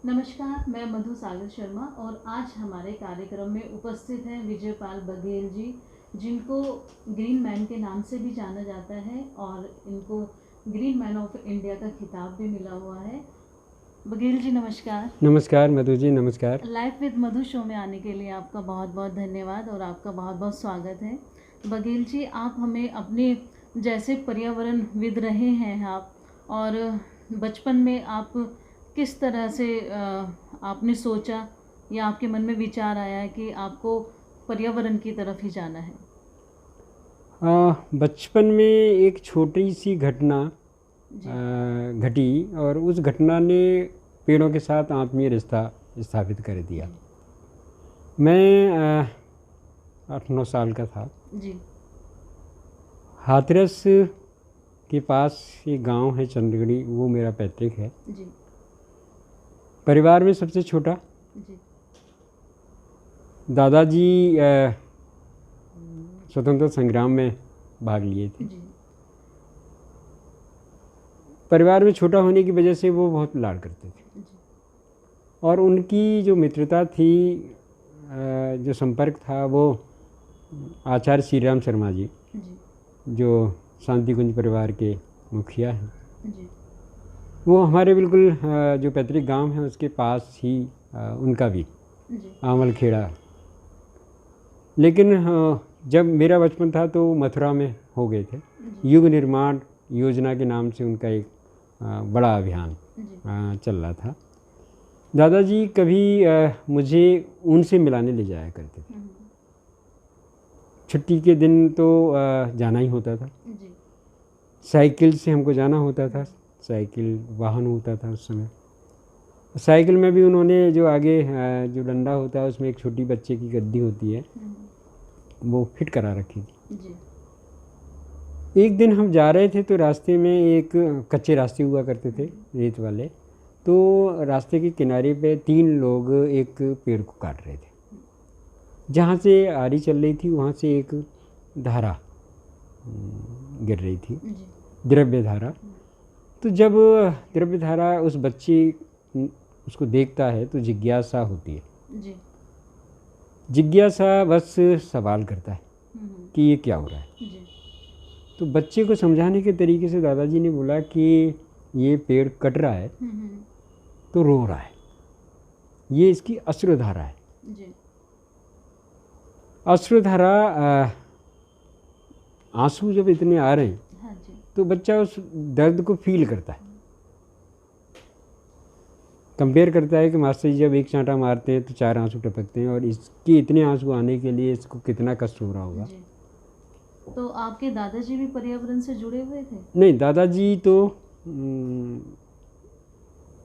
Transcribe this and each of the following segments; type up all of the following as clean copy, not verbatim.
नमस्कार, मैं मधु सागर शर्मा और आज हमारे कार्यक्रम में उपस्थित हैं विजयपाल बघेल जी, जिनको ग्रीन मैन के नाम से भी जाना जाता है और इनको ग्रीन मैन ऑफ इंडिया का खिताब भी मिला हुआ है। बघेल जी नमस्कार। नमस्कार मधु जी, नमस्कार। लाइफ विद मधु शो में आने के लिए आपका बहुत बहुत धन्यवाद और आपका बहुत बहुत स्वागत है। बघेल जी, आप हमें अपने जैसे पर्यावरणविद रहे हैं आप, और बचपन में आप किस तरह से आपने सोचा या आपके मन में विचार आया कि आपको पर्यावरण की तरफ ही जाना है? बचपन में एक छोटी सी घटना घटी और उस घटना ने पेड़ों के साथ आत्मीय रिश्ता स्थापित कर दिया। मैं 8-9 साल का था जी। हाथरस के पास एक गांव है चंडगढ़ी, वो मेरा पैतृक है जी। परिवार में सबसे छोटा। जी। दादाजी स्वतंत्रता संग्राम में भाग लिए थे। जी। परिवार में छोटा होने की वजह से वो बहुत लाड करते थे। जी। और उनकी जो मित्रता थी, जो संपर्क था, वो आचार्य श्री राम शर्मा जी, जो शांति कुंज परिवार के मुखिया हैं, जी। वो हमारे बिल्कुल जो पैतृक गांव है उसके पास ही उनका भी आमल खेड़ा। लेकिन जब मेरा बचपन था तो मथुरा में हो गए थे। युग निर्माण योजना के नाम से उनका एक बड़ा अभियान चल रहा था। दादाजी कभी मुझे उनसे मिलाने ले जाया करते थे। छुट्टी के दिन तो जाना ही होता था। साइकिल से हमको जाना होता था, साइकिल वाहन होता था उस समय। साइकिल में भी उन्होंने जो आगे जो डंडा होता है उसमें एक छोटी बच्चे की गद्दी होती है, वो फिट करा रखी थी। एक दिन हम जा रहे थे तो रास्ते में एक कच्चे रास्ते हुआ करते थे रेत वाले, तो रास्ते के किनारे पे 3 लोग एक पेड़ को काट रहे थे। जहाँ से आरी चल रही थी वहाँ से एक धारा गिर रही थी, द्रव्य धारा। तो जब द्रव्य धारा उस बच्चे उसको देखता है तो जिज्ञासा होती है। जिज्ञासा बस सवाल करता है कि ये क्या हो रहा है। तो बच्चे को समझाने के तरीके से दादाजी ने बोला कि ये पेड़ कट रहा है तो रो रहा है, ये इसकी अश्रुधारा है। अश्रुधारा, आंसू जब इतने आ रहे हैं तो बच्चा उस दर्द को फील करता है, कंपेयर करता है कि मास्टर जी जब एक चांटा मारते हैं तो 4 आंसू टपकते हैं, और इसके इतने आंसू आने के लिए इसको कितना कष्ट हो रहा होगा। तो आपके दादाजी भी पर्यावरण से जुड़े हुए थे? नहीं, दादाजी तो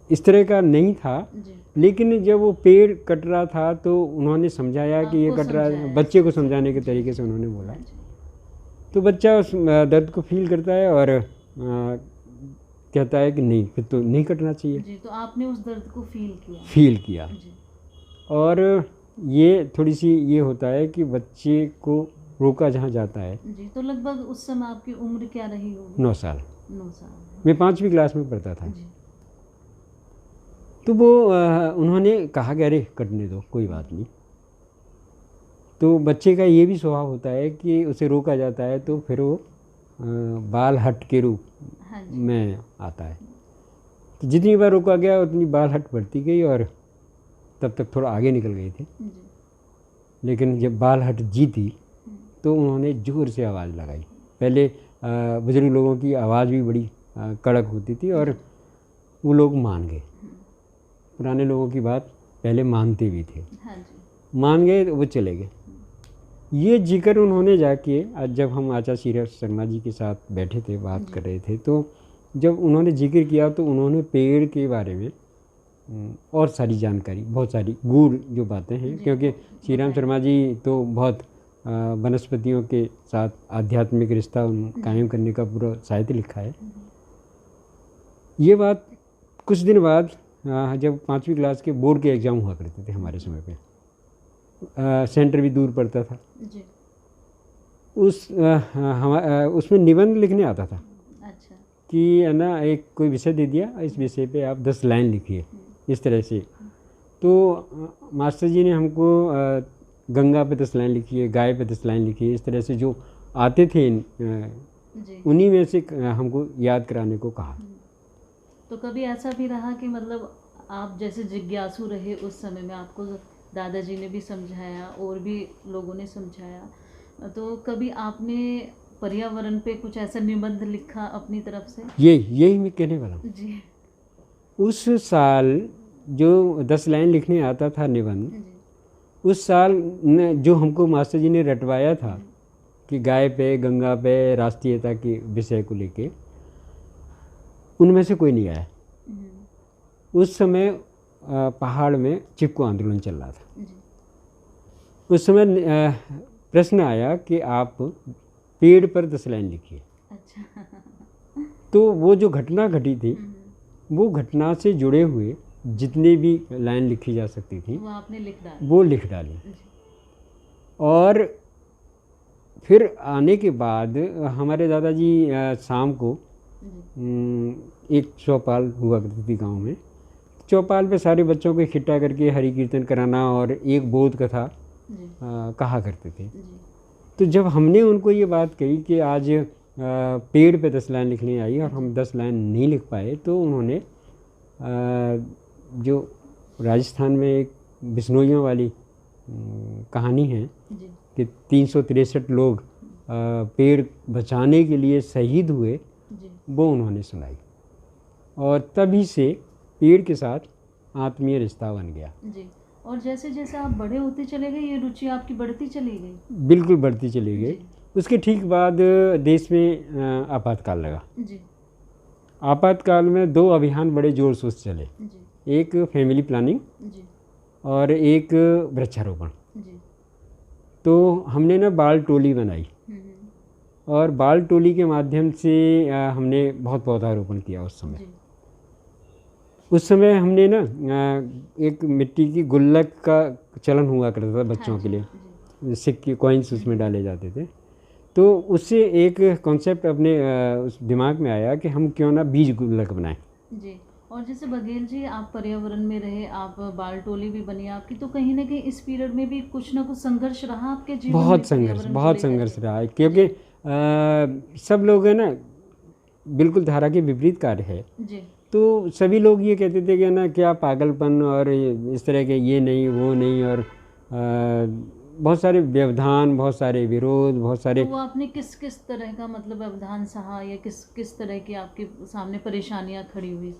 इस तरह का नहीं था, लेकिन जब वो पेड़ कट रहा था तो उन्होंने समझाया कि ये कट रहा है। बच्चे को समझाने के तरीके से उन्होंने बोला, तो बच्चा उस दर्द को फील करता है और कहता है कि नहीं, फिर तो नहीं कटना चाहिए। जी, तो आपने उस दर्द को फील किया। और ये थोड़ी सी ये होता है कि बच्चे को रोका जहाँ जाता है। जी, तो लगभग उस समय आपकी उम्र क्या रही होगी? 9 साल। 9 साल। मैं 5वीं क्लास में पढ़ता था। तो वो उन्होंने कहा कि अरे कटने दो, कोई बात नहीं। तो बच्चे का ये भी स्वभाव होता है कि उसे रोका जाता है तो फिर वो बाल हट के रूप में आता है। तो जितनी बार रोका गया उतनी बाल हट बढ़ती गई और तब तक थोड़ा आगे निकल गए थे। लेकिन जब बाल हट जीती तो उन्होंने जोर से आवाज़ लगाई। पहले बुजुर्ग लोगों की आवाज़ भी बड़ी कड़क होती थी और वो लोग मान गए। पुराने लोगों की बात पहले मानते भी थे। मान गए तो वो चले गए। ये जिक्र उन्होंने जाके, आज जब हम आचार्य श्री राम शर्मा जी के साथ बैठे थे, बात कर रहे थे, तो जब उन्होंने जिक्र किया तो उन्होंने पेड़ के बारे में और सारी जानकारी, बहुत सारी गूढ़ जो बातें हैं, क्योंकि श्री राम शर्मा जी तो बहुत वनस्पतियों के साथ आध्यात्मिक रिश्ता कायम करने का पूरा साहित्य लिखा है। ये बात कुछ दिन बाद जब 5वीं क्लास के बोर्ड के एग्ज़ाम हुआ करते थे हमारे समय पे, सेंटर भी दूर पड़ता था। उसमें निबंध लिखने आता था। अच्छा। कि है ना, एक कोई विषय दे दिया, इस विषय पे आप 10 लाइन लिखिए। इस तरह से। तो मास्टर जी ने हमको गंगा पे 10 लाइन लिखी है, गाय पे 10 लाइन लिखी है, इस तरह से जो आते थे जी। उन्हीं में से हमको याद कराने को कहा। तो कभी ऐसा भी रहा कि मतलब आप जैसे जिज्ञासु रहे उस समय में, आपको दादाजी ने भी समझाया और भी लोगों ने समझाया, तो कभी आपने पर्यावरण पे कुछ ऐसा निबंध लिखा अपनी तरफ से? यही मैं कहने वाला हूँ। जी। उस साल जो 10 लाइन लिखने आता था निबंध, जी। उस साल जो हमको मास्टर जी ने रटवाया था कि गाय पे, गंगा पे, राष्ट्रीयता के विषय को लेके, उनमें से कोई नहीं आया। उस समय पहाड़ में चिपको आंदोलन चल रहा था। जी। उस समय प्रश्न आया कि आप पेड़ पर 10 लाइन लिखिए। अच्छा। तो वो जो घटना घटी थी, वो घटना से जुड़े हुए जितने भी लाइन लिखी जा सकती थी वो आपने लिख डाली? वो लिख डाली। जी। और फिर आने के बाद हमारे दादाजी शाम को एक चौपाल हुआ करती थी गांव में, चौपाल पे सारे बच्चों को इकट्ठा करके हरि कीर्तन कराना और एक बोध कथा कहा करते थे। जी। तो जब हमने उनको ये बात कही कि आज पेड़ पे 10 लाइन लिखने आई और हम 10 लाइन नहीं लिख पाए, तो उन्होंने जो राजस्थान में एक बिश्नोइयों वाली कहानी है जी। कि 363 लोग पेड़ बचाने के लिए शहीद हुए, जी। वो उन्होंने सुनाई और तभी से पेड़ के साथ आत्मीय रिश्ता बन गया। जी। और जैसे जैसे आप बड़े होते चले गए, ये रुचि आपकी बढ़ती चली गई? बिल्कुल बढ़ती चली गई। उसके ठीक बाद देश में आपातकाल लगा। जी। आपातकाल में 2 अभियान बड़े जोर शोर से चले। जी। एक फैमिली प्लानिंग जी। और एक वृक्षारोपण। जी। तो हमने ना बाल टोली बनाई और बाल टोली के माध्यम से हमने बहुत पौधारोपण किया। जी। उस समय हमने ना एक मिट्टी की गुल्लक का चलन हुआ करता था बच्चों के लिए, सिक्के कॉइन्स उसमें डाले जाते थे। तो उससे एक कॉन्सेप्ट अपने उस दिमाग में आया कि हम क्यों ना बीज गुल्लक बनाएं। जी। और जैसे बघेल जी, आप पर्यावरण में रहे, आप बाल टोली भी बनी आपकी, तो कहीं ना कहीं इस पीरियड में भी कुछ ना कुछ संघर्ष रहा आपके जीवन में? बहुत संघर्ष रहा है, क्योंकि सब लोग है ना बिल्कुल धारा के विपरीत कार्य है। जी। तो सभी लोग ये कहते थे कि ना क्या पागलपन और इस तरह के, ये नहीं वो नहीं, और बहुत सारे व्यवधान, बहुत सारे विरोध, बहुत सारे। तो वो आपने किस किस तरह का मतलब व्यवधान सहा, या किस किस तरह की आपके सामने परेशानियां खड़ी हुई?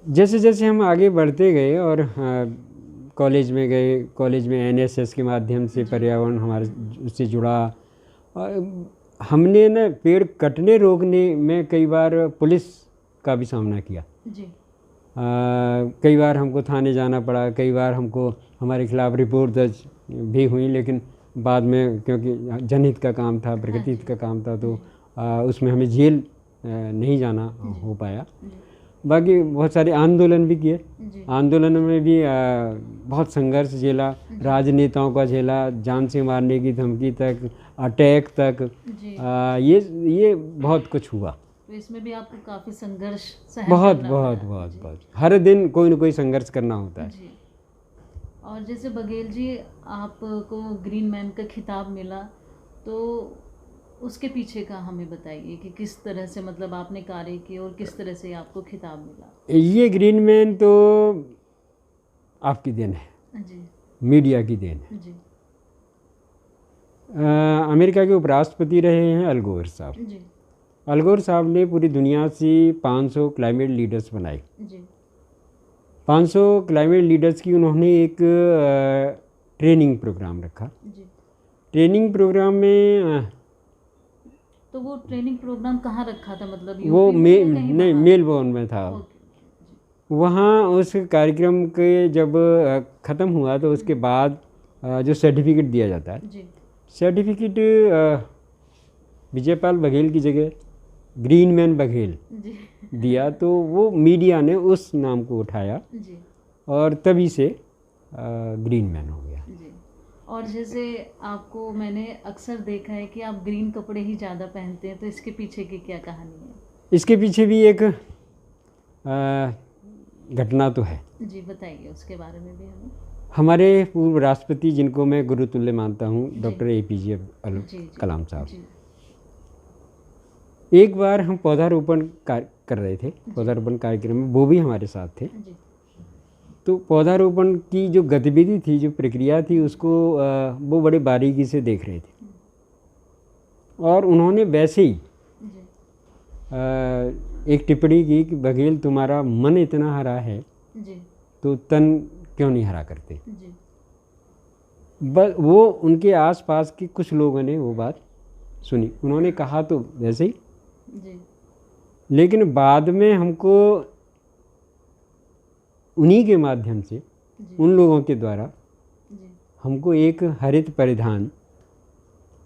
जैसे जैसे हम आगे बढ़ते गए और कॉलेज में गए, कॉलेज में एनएसएस के माध्यम से पर्यावरण हमारे उससे जुड़ा, और हमने ना पेड़ कटने रोकने में कई बार पुलिस का भी सामना किया। जी। कई बार हमको थाने जाना पड़ा, कई बार हमको हमारे खिलाफ रिपोर्ट दर्ज भी हुई, लेकिन बाद में क्योंकि जनहित का काम था, प्रगति हित का काम था, तो उसमें हमें जेल नहीं जाना हो पाया। बाकी बहुत सारे आंदोलन भी किए, आंदोलन में भी बहुत संघर्ष झेला, राजनेताओं का झेला, जान से मारने की धमकी तक, अटैक तक, ये बहुत कुछ हुआ। तो इसमें भी आपको काफ़ी संघर्ष बहुत हर दिन कोई ना कोई संघर्ष करना होता है। जी। और जैसे बघेल जी, आपको ग्रीन मैन का खिताब मिला, तो उसके पीछे का हमें बताइए कि किस तरह से मतलब आपने कार्य किए और किस तरह से आपको खिताब मिला? ये ग्रीन मैन तो आपकी देन है जी, मीडिया की देन है जी। अमेरिका के उपराष्ट्रपति रहे हैं अल गोर साहब जी। अल गोर साहब ने पूरी दुनिया से 500 क्लाइमेट लीडर्स बनाए जी। 500 क्लाइमेट लीडर्स की उन्होंने एक ट्रेनिंग प्रोग्राम रखा जी। ट्रेनिंग प्रोग्राम में तो वो ट्रेनिंग प्रोग्राम कहाँ रखा था, मतलब वो नहीं मेलबोर्न में था। वहाँ उस कार्यक्रम के जब ख़त्म हुआ तो उसके बाद जो सर्टिफिकेट दिया जाता है, सर्टिफिकेट विजयपाल बघेल की जगह ग्रीन मैन बघेल दिया। तो वो मीडिया ने उस नाम को उठाया और तभी से ग्रीन मैन हो गया। और जैसे आपको मैंने अक्सर देखा है कि आप ग्रीन कपड़े ही ज़्यादा पहनते हैं, तो इसके पीछे की क्या कहानी है? इसके पीछे भी एक घटना तो है। जी, बताइए उसके बारे में भी हमें। हमारे पूर्व राष्ट्रपति, जिनको मैं गुरुतुल्य मानता हूँ, डॉक्टर APJ अब्दुल जी कलाम साहब, जी एक बार हम पौधारोपण कर रहे थे, पौधारोपण कार्यक्रम में वो भी हमारे साथ थे। जी तो पौधारोपण की जो गतिविधि थी, जो प्रक्रिया थी, उसको वो बड़े बारीकी से देख रहे थे। और उन्होंने वैसे ही जी एक टिप्पणी की कि बघेल, तुम्हारा मन इतना हरा है जी तो तन क्यों नहीं हरा करते। जी वो उनके आसपास के कुछ लोगों ने वो बात सुनी, उन्होंने कहा तो वैसे ही, जी लेकिन बाद में हमको उन्हीं के माध्यम से, जी उन लोगों के द्वारा जी हमको एक हरित परिधान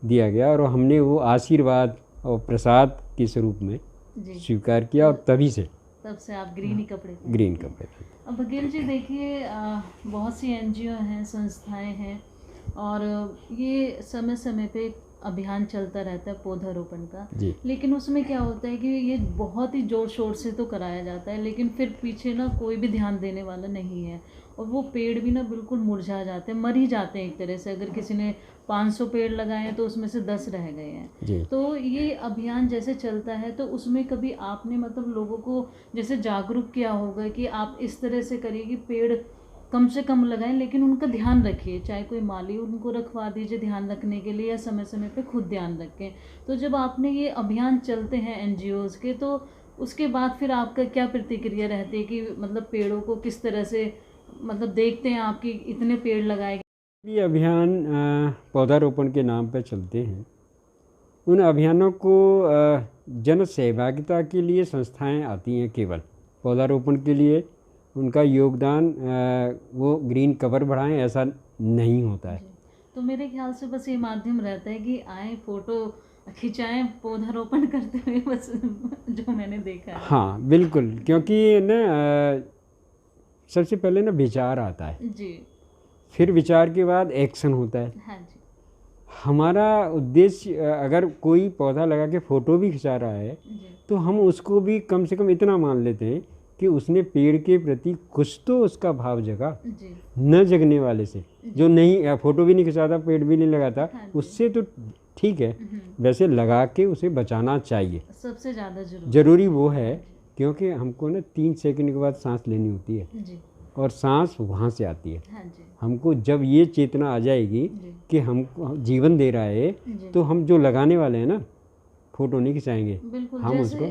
दिया गया और हमने वो आशीर्वाद और प्रसाद के स्वरूप में जी स्वीकार किया, और तभी से तब से आप ग्रीन ही कपड़े पहनते ग्रीन हैं। कपड़े थे। अब बघेल जी देखिए, बहुत सी NGO हैं, संस्थाएं हैं, और ये समय समय पे अभियान चलता रहता है पौधारोपण का। जी लेकिन उसमें क्या होता है कि ये बहुत ही जोर शोर से तो कराया जाता है, लेकिन फिर पीछे ना कोई भी ध्यान देने वाला नहीं है, और वो पेड़ भी ना बिल्कुल मुरझा जाते हैं, मर ही जाते हैं एक तरह से। अगर किसी ने 500 पेड़ लगाए हैं तो उसमें से 10 रह गए हैं। जी। तो ये अभियान जैसे चलता है, तो उसमें कभी आपने मतलब लोगों को जैसे जागरूक किया होगा कि आप इस तरह से करिए कि पेड़ कम से कम लगाएं, लेकिन उनका ध्यान रखिए, चाहे कोई माली उनको रखवा दीजिए ध्यान रखने के लिए, या समय समय पे खुद ध्यान रखें। तो जब आपने ये अभियान चलते हैं NGOs के, तो उसके बाद फिर आपका क्या प्रतिक्रिया रहती है कि मतलब पेड़ों को किस तरह से मतलब देखते हैं आपकी इतने पेड़ लगाए गए? ये अभियान पौधारोपण के नाम पर चलते हैं। उन अभियानों को जन सहभागिता के लिए संस्थाएं आती हैं, केवल पौधारोपण के लिए उनका योगदान वो ग्रीन कवर बढ़ाएं, ऐसा नहीं होता है। तो मेरे ख्याल से बस ये माध्यम रहता है कि आए, फोटो खिंचाएं पौधारोपण करते हुए, बस जो मैंने देखा है। हाँ बिल्कुल, क्योंकि ना सबसे पहले ना विचार आता है, जी फिर विचार के बाद एक्शन होता है। हाँ जी हमारा उद्देश्य, अगर कोई पौधा लगा के फ़ोटो भी खिंचा रहा है जी तो हम उसको भी कम से कम इतना मान लेते हैं कि उसने पेड़ के प्रति कुछ तो उसका भाव जगा। जी न जगने वाले से, जो नहीं फ़ोटो भी नहीं खिंचाता, पेड़ भी नहीं लगाता, हाँ जी। उससे तो ठीक है, वैसे लगा के उसे बचाना चाहिए। सबसे ज़्यादा ज़रूरी वो है, क्योंकि हमको ना 3 सेकंड के बाद सांस लेनी होती है, जी और सांस वहाँ से आती है। हाँ जी हमको जब ये चेतना आ जाएगी जी कि हमको जीवन दे रहा है, जी तो हम जो लगाने वाले हैं ना, फोटो नहीं खिंचाएंगे, बिल्कुल। हम जैसे उसको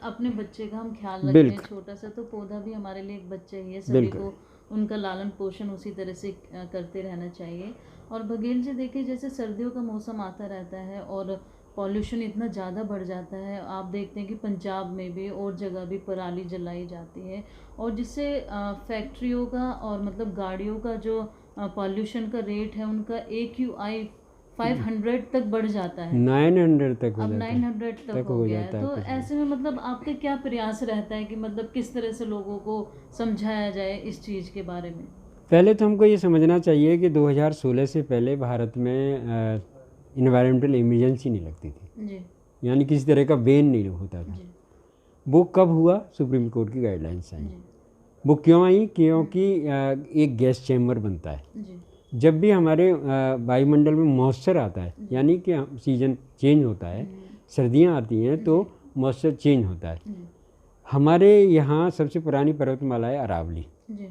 अपने बच्चे का हम ख्याल रखते हैं, बिल्कुल छोटा सा, तो पौधा भी हमारे लिए एक बच्चा ही है। सभी बिल्कुल। को उनका लालन पोषण उसी तरह से करते रहना चाहिए। और बघेल जी देखिए, जैसे सर्दियों का मौसम आता रहता है और पॉल्यूशन इतना ज़्यादा बढ़ जाता है, आप देखते हैं कि पंजाब में भी और जगह भी पराली जलाई जाती है, और जिससे फैक्ट्रियों का और मतलब गाड़ियों का जो पॉल्यूशन का रेट है, उनका AQI 500 तक बढ़ जाता है। 900 तक हो अब जाता है। 900 तक हो गया है। तो कुछ भी। ऐसे में मतलब आपका क्या प्रयास रहता है कि मतलब किस तरह से लोगों को समझाया जाए इस चीज़ के बारे में? पहले तो हमको ये समझना चाहिए कि 2016 से पहले भारत में इन्वायरमेंटल इमरजेंसी नहीं लगती थी, जी यानी किसी तरह का बैन नहीं होता था। जी वो कब हुआ? सुप्रीम कोर्ट की गाइडलाइंस आई। जी वो क्यों आई? क्योंकि एक गैस चैम्बर बनता है। जी जब भी हमारे वायुमंडल में मॉइस्चर आता है, यानी कि सीजन चेंज होता है, सर्दियाँ आती हैं तो मॉइस्चर चेंज होता है। हमारे यहाँ सबसे पुरानी पर्वतमाला है अरावली। जी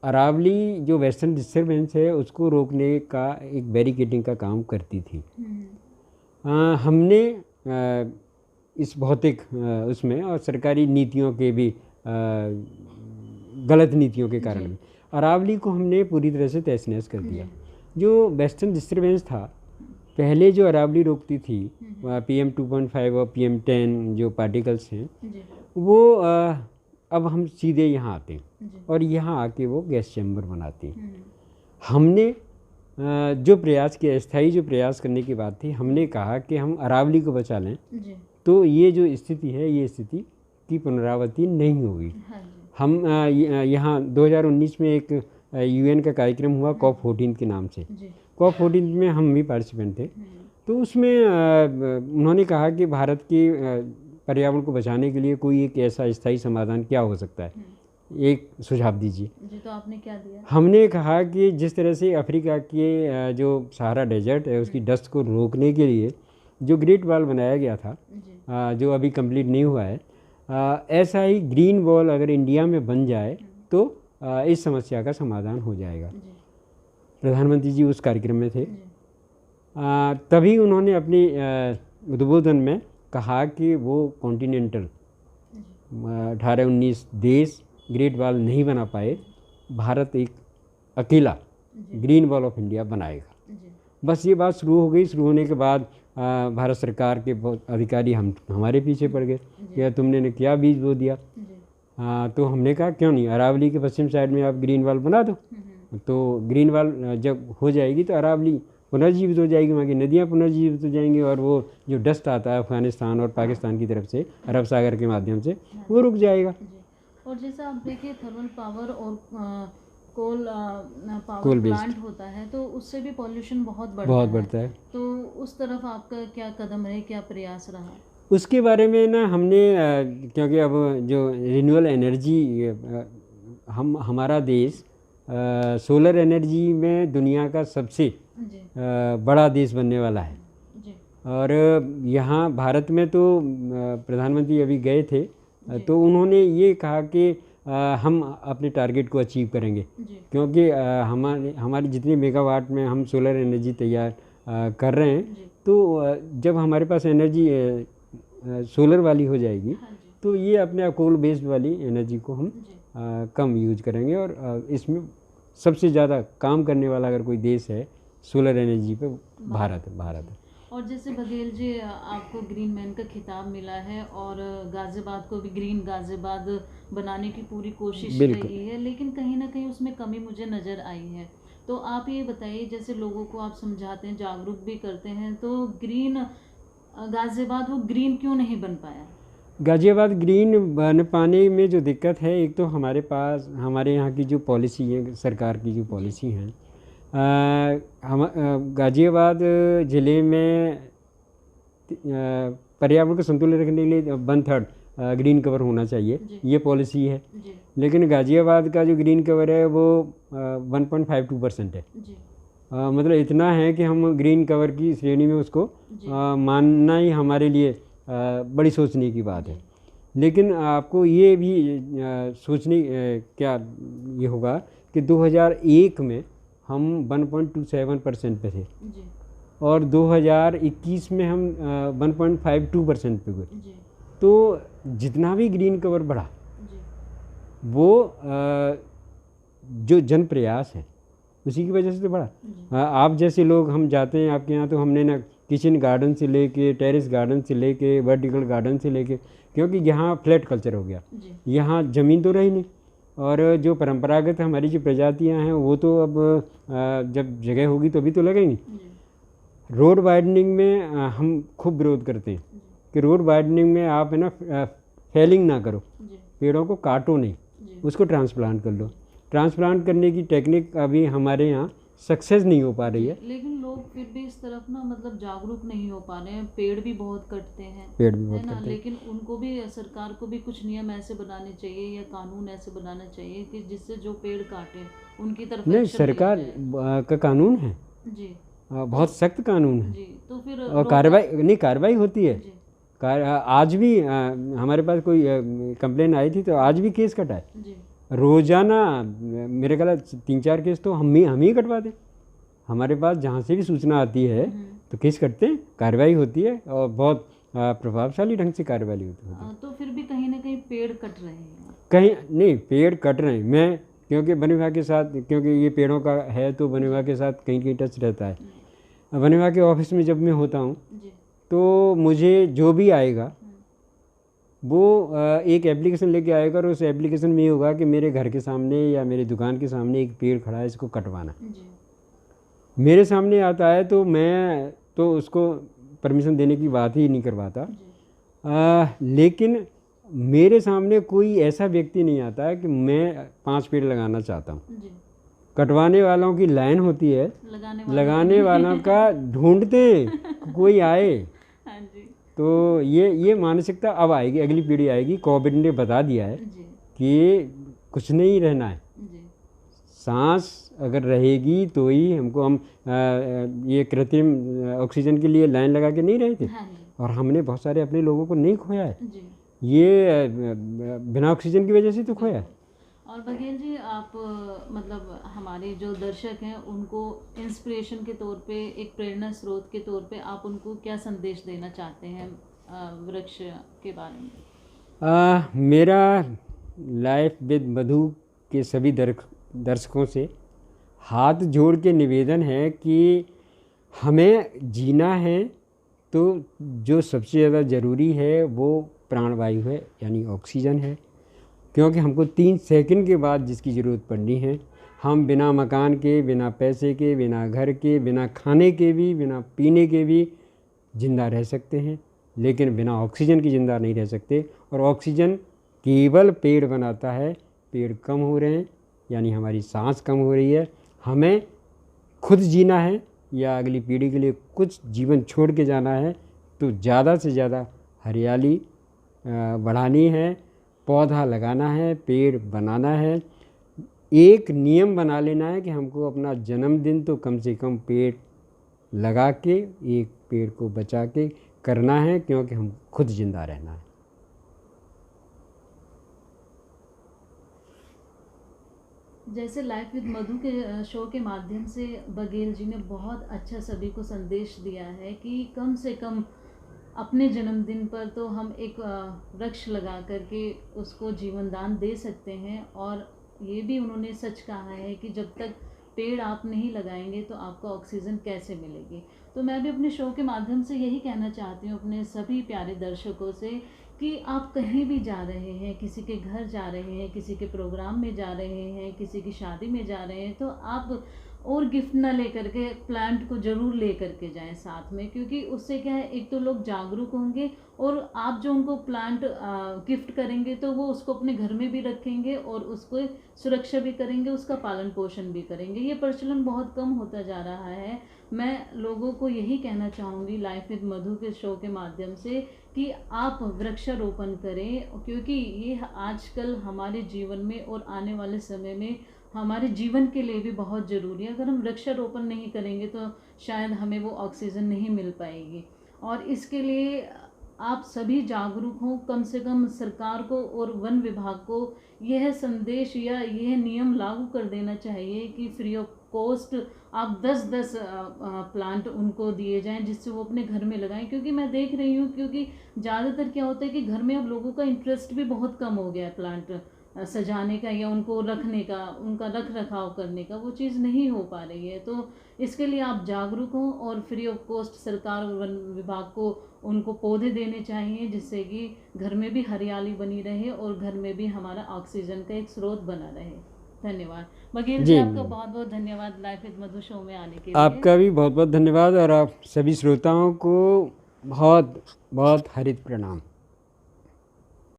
अरावली जो वेस्टर्न डिस्टर्बेंस है, उसको रोकने का एक बैरिकेडिंग का काम करती थी। हमने इस भौतिक उसमें और सरकारी नीतियों के भी गलत नीतियों के कारण भी अरावली को हमने पूरी तरह से तहस नहस कर दिया। जो वेस्टर्न डिस्टर्बेंस था, पहले जो अरावली रोकती थी, PM 2.5 और PM 10 जो पार्टिकल्स हैं, जी वो अब हम सीधे यहाँ आते हैं जी और यहाँ आके वो गैस चैम्बर बनाती हैं। हमने जो प्रयास किया, स्थायी जो प्रयास करने की बात थी, हमने कहा कि हम अरावली को बचा लें, जी तो ये जो स्थिति है, ये स्थिति की पुनरावृत्ति नहीं होगी। हाँ जी हम यहाँ 2019 में एक UN का कार्यक्रम हुआ COP14 के नाम से। जी COP14 में हम भी पार्टिसिपेंट थे। तो उसमें उन्होंने कहा कि भारत के पर्यावरण को बचाने के लिए कोई एक ऐसा स्थायी समाधान क्या हो सकता है। एक सुझाव दीजिए। जी, तो आपने क्या दिया? हमने कहा कि जिस तरह से अफ्रीका के जो सहारा डेजर्ट है उसकी डस्ट को रोकने के लिए जो ग्रेट वॉल बनाया गया था, जी। जो अभी कंप्लीट नहीं हुआ है, ऐसा ही ग्रीन वॉल अगर इंडिया में बन जाए तो इस समस्या का समाधान हो जाएगा। जी। प्रधानमंत्री जी उस कार्यक्रम में थे। जी। तभी उन्होंने अपनी उद्बोधन में कहा कि वो कॉन्टिनेंटल 18-19 देश ग्रेट वॉल नहीं बना पाए, भारत एक अकेला ग्रीन वॉल ऑफ इंडिया बनाएगा। जी। बस ये बात शुरू हो गई। शुरू होने के बाद भारत सरकार के बहुत अधिकारी हमारे पीछे पड़ गए कि तुमने क्या बीज बो दिया। जी। तो हमने कहा क्यों नहीं, अरावली के पश्चिम साइड में आप ग्रीन वॉल बना दो। तो ग्रीन वॉल जब हो जाएगी तो अरावली पुनर्जीवित हो जाएगी, वहाँ की नदियाँ पुनर्जीवित हो जाएंगी और वो जो डस्ट आता है अफगानिस्तान और पाकिस्तान की तरफ से अरब सागर के माध्यम से वो रुक जाएगा। जी। और जैसे आप देखिए थर्मल पावर और कोल पावर कोल प्लांट होता है तो उससे भी पॉल्यूशन बहुत बढ़ता है। तो उस तरफ आपका क्या कदम रहे, क्या प्रयास रहा? उसके बारे में ना हमने क्योंकि अब जो रिन्यूएबल एनर्जी हमारा देश सोलर एनर्जी में दुनिया का सबसे जी। बड़ा देश बनने वाला है। जी। और यहाँ भारत में तो प्रधानमंत्री अभी गए थे तो उन्होंने ये कहा कि हम अपने टारगेट को अचीव करेंगे, जी। क्योंकि हमारी जितनी मेगावाट में हम सोलर एनर्जी तैयार कर रहे हैं, जी। तो जब हमारे पास एनर्जी सोलर वाली हो जाएगी हाँ जी। तो ये अपने कोल बेस्ड वाली एनर्जी को हम जी। कम यूज करेंगे। और इसमें सबसे ज़्यादा काम करने वाला अगर कोई देश है सोलर एनर्जी पे भारत है। और जैसे बघेल जी आपको ग्रीन मैन का खिताब मिला है और गाजियाबाद को भी ग्रीन गाजियाबाद बनाने की पूरी कोशिश रही है, लेकिन कहीं ना कहीं उसमें कमी मुझे नज़र आई है। तो आप ये बताइए, जैसे लोगों को आप समझाते हैं, जागरूक भी करते हैं, तो ग्रीन गाजियाबाद वो ग्रीन क्यों नहीं बन पाया? गाजियाबाद ग्रीन बन पाने में जो दिक्कत है, एक तो हमारे पास हमारे यहाँ की जो पॉलिसी है, सरकार की जो पॉलिसी है, हम गाजियाबाद ज़िले में पर्यावरण को संतुलित रखने के लिए 1/3 ग्रीन कवर होना चाहिए, ये पॉलिसी है। लेकिन गाजियाबाद का जो ग्रीन कवर है वो 1.52% है। मतलब इतना है कि हम ग्रीन कवर की श्रेणी में उसको मानना ही हमारे लिए बड़ी सोचने की बात है। लेकिन आपको ये भी सोचने क्या ये होगा कि 2001 में हम 1.27% पे थे और 2021 में हम 1.52% पे गए। तो जितना भी ग्रीन कवर बढ़ा वो जो जन प्रयास है उसी की वजह से तो बढ़ा। आप जैसे लोग, हम जाते हैं आपके यहाँ तो हमने ना किचन गार्डन से लेके टेरेस गार्डन से लेके वर्टिकल गार्डन से लेके, क्योंकि यहाँ फ्लैट कल्चर हो गया, यहाँ ज़मीन तो रही नहीं और जो परंपरागत हमारी जो प्रजातियाँ हैं वो तो अब जब जगह होगी तो अभी तो लगेंगी। रोड वाइडनिंग में हम खूब विरोध करते हैं कि रोड वाइडनिंग में आप है ना फेलिंग ना करो, पेड़ों को काटो नहीं, उसको ट्रांसप्लांट कर लो। ट्रांसप्लांट करने की टेक्निक अभी हमारे यहाँ सक्सेस नहीं हो पा रही है। लेकिन लोग फिर भी इस तरफ ना मतलब जागरूक नहीं हो पा रहे हैं। पेड़ भी बहुत कटते हैं, पेड़ भी बहुत है ना, कटते हैं। लेकिन उनको भी, सरकार को भी कुछ नियम ऐसे बनाने चाहिए या कानून ऐसे बनाना चाहिए कि जिससे जो पेड़ काटे उनकी तरफ नहीं, सरकार का कानून है जी, बहुत सख्त कानून है जी। तो फिर और कार्रवाई होती है। आज भी हमारे पास कोई कंप्लेन आई थी तो आज भी केस कटा है रोजाना। मेरे ख्याल 3-4 केस तो हम ही कटवाते। हमारे पास जहाँ से भी सूचना आती है तो केस कटते हैं, कार्रवाई होती है और बहुत प्रभावशाली ढंग से कार्रवाई होती है। तो फिर भी कहीं ना कहीं पेड़ कट रहे हैं। कहीं नहीं, पेड़ कट रहे हैं। मैं क्योंकि वन विभाग के साथ, क्योंकि ये पेड़ों का है तो वन विभाग के साथ कहीं कहीं टच रहता है। वन विभाग के ऑफिस में जब मैं होता हूँ तो मुझे जो भी आएगा वो एक एप्लीकेशन लेके आएगा और उस एप्लीकेशन में ये होगा कि मेरे घर के सामने या मेरी दुकान के सामने एक पेड़ खड़ा है, इसको कटवाना। मेरे सामने आता है तो मैं तो उसको परमिशन देने की बात ही नहीं करवाता। लेकिन मेरे सामने कोई ऐसा व्यक्ति नहीं आता है कि मैं 5 पेड़ लगाना चाहता हूँ। कटवाने वालों की लाइन होती है, लगाने वालों का ढूंढते कोई आए। तो ये मानसिकता अब आएगी, अगली पीढ़ी आएगी। कोविड ने बता दिया है कि कुछ नहीं रहना है। जी। सांस अगर रहेगी तो ही हमको हम ये कृत्रिम ऑक्सीजन के लिए लाइन लगा के नहीं रहे थे, हाँ जी। और हमने बहुत सारे अपने लोगों को नहीं खोया है, जी। ये बिना ऑक्सीजन की वजह से तो खोया है। और बघेल जी, आप मतलब हमारे जो दर्शक हैं उनको इंस्पिरेशन के तौर पे, एक प्रेरणा स्रोत के तौर पे आप उनको क्या संदेश देना चाहते हैं वृक्ष के बारे में? मेरा लाइफ विद मधु के सभी दर्शकों से हाथ जोड़ के निवेदन है कि हमें जीना है तो जो सबसे ज़्यादा ज़रूरी है वो प्राणवायु है, यानी ऑक्सीजन है, क्योंकि हमको 3 सेकंड के बाद जिसकी ज़रूरत पड़नी है। हम बिना मकान के, बिना पैसे के, बिना घर के, बिना खाने के भी, बिना पीने के भी ज़िंदा रह सकते हैं, लेकिन बिना ऑक्सीजन की ज़िंदा नहीं रह सकते। और ऑक्सीजन केवल पेड़ बनाता है। पेड़ कम हो रहे हैं, यानी हमारी सांस कम हो रही है। हमें खुद जीना है या अगली पीढ़ी के लिए कुछ जीवन छोड़ के जाना है, तो ज़्यादा से ज़्यादा हरियाली बढ़ानी है, पौधा लगाना है, पेड़ बनाना है। एक नियम बना लेना है कि हमको अपना जन्मदिन तो कम से कम पेड़ लगा के, एक पेड़ को बचा के करना है, क्योंकि हम खुद जिंदा रहना है। जैसे लाइफ विद मधु के शो के माध्यम से बघेल जी ने बहुत अच्छा सभी को संदेश दिया है कि कम से कम अपने जन्मदिन पर तो हम एक वृक्ष लगा करके उसको जीवन दान दे सकते हैं। और ये भी उन्होंने सच कहा है कि जब तक पेड़ आप नहीं लगाएंगे तो आपको ऑक्सीजन कैसे मिलेगी। तो मैं भी अपने शो के माध्यम से यही कहना चाहती हूँ अपने सभी प्यारे दर्शकों से कि आप कहीं भी जा रहे हैं, किसी के घर जा रहे हैं, किसी के प्रोग्राम में जा रहे हैं, किसी की शादी में जा रहे हैं, तो आप और गिफ्ट ना लेकर के प्लांट को ज़रूर ले करके जाएं साथ में, क्योंकि उससे क्या है, एक तो लोग जागरूक होंगे और आप जो उनको प्लांट गिफ्ट करेंगे तो वो उसको अपने घर में भी रखेंगे और उसको सुरक्षा भी करेंगे, उसका पालन पोषण भी करेंगे। ये प्रचलन बहुत कम होता जा रहा है। मैं लोगों को यही कहना चाहूँगी लाइफ विद मधु के शो के माध्यम से कि आप वृक्षारोपण करें, क्योंकि ये आजकल हमारे जीवन में और आने वाले समय में हमारे जीवन के लिए भी बहुत ज़रूरी है। अगर हम वृक्षारोपण नहीं करेंगे तो शायद हमें वो ऑक्सीजन नहीं मिल पाएगी। और इसके लिए आप सभी जागरूक हों, कम से कम सरकार को और वन विभाग को यह संदेश या यह नियम लागू कर देना चाहिए कि फ्री ऑफ कॉस्ट आप 10-10 प्लांट उनको दिए जाएं, जिससे वो अपने घर में लगाएं। क्योंकि मैं देख रही हूँ, क्योंकि ज़्यादातर क्या होता है कि घर में अब लोगों का इंटरेस्ट भी बहुत कम हो गया है प्लांट सजाने का या उनको रखने का, उनका रख रखाव करने का, वो चीज़ नहीं हो पा रही है। तो इसके लिए आप जागरूक हों और फ्री ऑफ कॉस्ट सरकार और वन विभाग को उनको पौधे देने चाहिए, जिससे कि घर में भी हरियाली बनी रहे और घर में भी हमारा ऑक्सीजन का एक स्रोत बना रहे। धन्यवाद बघेल जी, आपका बहुत बहुत धन्यवाद लाइफ विद मधु शो में आने के लिए। आपका भी बहुत बहुत धन्यवाद, और आप सभी श्रोताओं को बहुत बहुत हरित प्रणाम।